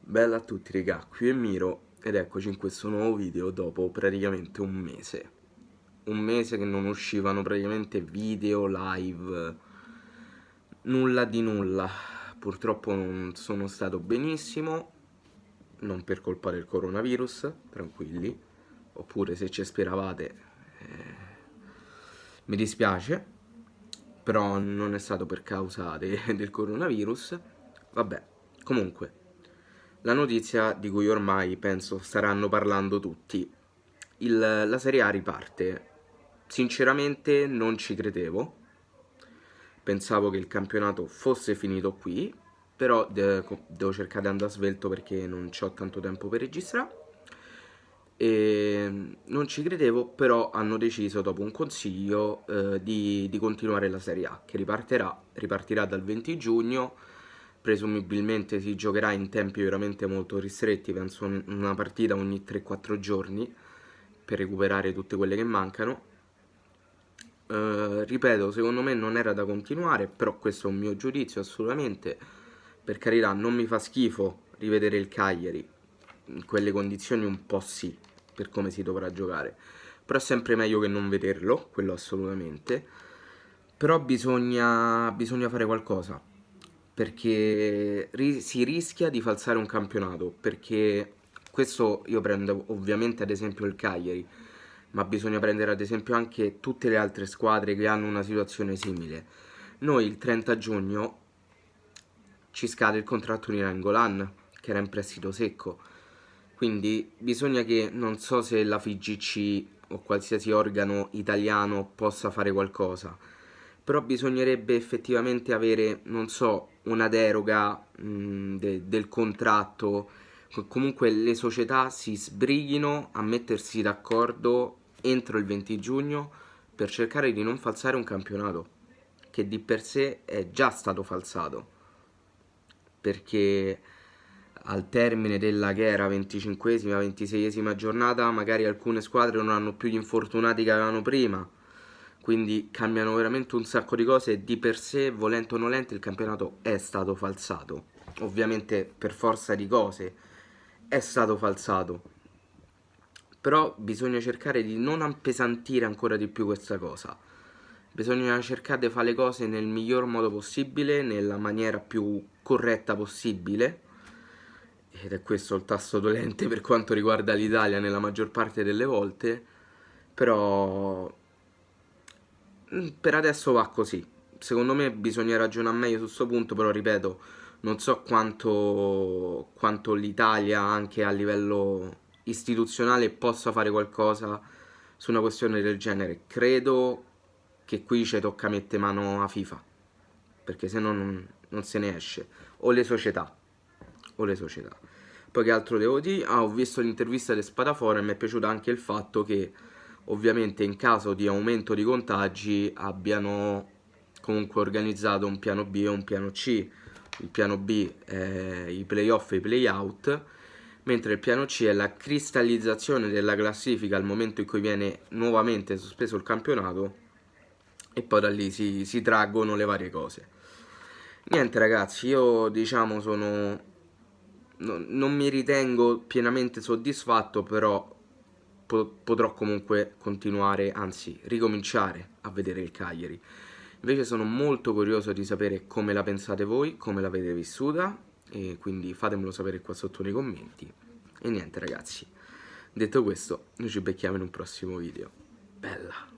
Bella a tutti raga, qui è Miro ed eccoci in questo nuovo video dopo praticamente un mese. Un mese che non uscivano praticamente video, live, nulla di nulla. Purtroppo non sono stato benissimo, non per colpa del coronavirus, tranquilli. Oppure se ci speravate, mi dispiace, però non è stato per causa del coronavirus. Vabbè, comunque. La notizia di cui ormai penso staranno parlando tutti. La Serie A riparte. Sinceramente non ci credevo. Pensavo che il campionato fosse finito qui, però devo cercare di andare svelto perché non ho tanto tempo per registrare. E non ci credevo, però hanno deciso dopo un consiglio di continuare la Serie A, che ripartirà dal 20 giugno. Presumibilmente si giocherà in tempi veramente molto ristretti, penso una partita ogni 3-4 giorni per recuperare tutte quelle che mancano. Ripeto, secondo me non era da continuare, però questo è un mio giudizio assolutamente. Per carità, non mi fa schifo rivedere il Cagliari, in quelle condizioni un po' sì, per come si dovrà giocare. Però è sempre meglio che non vederlo, quello assolutamente. Però bisogna fare qualcosa, perché si rischia di falsare un campionato, perché questo io prendo ovviamente ad esempio il Cagliari, ma bisogna prendere ad esempio anche tutte le altre squadre che hanno una situazione simile. Noi il 30 giugno ci scade il contratto di Nainggolan, che era in prestito secco, quindi bisogna che, non so se la FIGC o qualsiasi organo italiano possa fare qualcosa, però bisognerebbe effettivamente avere, non so, una deroga del contratto. Comunque le società si sbrighino a mettersi d'accordo entro il 20 giugno per cercare di non falsare un campionato che di per sé è già stato falsato, perché al termine della che era 25esima, 26esima giornata magari alcune squadre non hanno più gli infortunati che avevano prima, quindi cambiano veramente un sacco di cose e di per sé, volente o nolente, il campionato è stato falsato. Ovviamente per forza di cose è stato falsato, però bisogna cercare di non appesantire ancora di più questa cosa. Bisogna cercare di fare le cose nel miglior modo possibile, nella maniera più corretta possibile, ed è questo il tasto dolente per quanto riguarda l'Italia nella maggior parte delle volte, però per adesso va così. Secondo me bisogna ragionare meglio su questo punto, però ripeto, non so quanto l'Italia anche a livello istituzionale possa fare qualcosa su una questione del genere. Credo che qui ci tocca mettere mano a FIFA, perché se no non se ne esce. O le società. O le società. Poi che altro devo dire? Ho visto l'intervista di Spadafora e mi è piaciuto anche il fatto che ovviamente in caso di aumento di contagi abbiano comunque organizzato un piano B e un piano C. Il piano B è i playoff e i playout, mentre il piano C è la cristallizzazione della classifica al momento in cui viene nuovamente sospeso il campionato, e poi da lì si traggono le varie cose. Niente ragazzi, io diciamo non mi ritengo pienamente soddisfatto, però potrò comunque continuare, anzi ricominciare a vedere il Cagliari. Invece sono molto curioso di sapere come la pensate voi, come l'avete vissuta, e quindi fatemelo sapere qua sotto nei commenti. E niente ragazzi, detto questo, noi ci becchiamo in un prossimo video. Bella!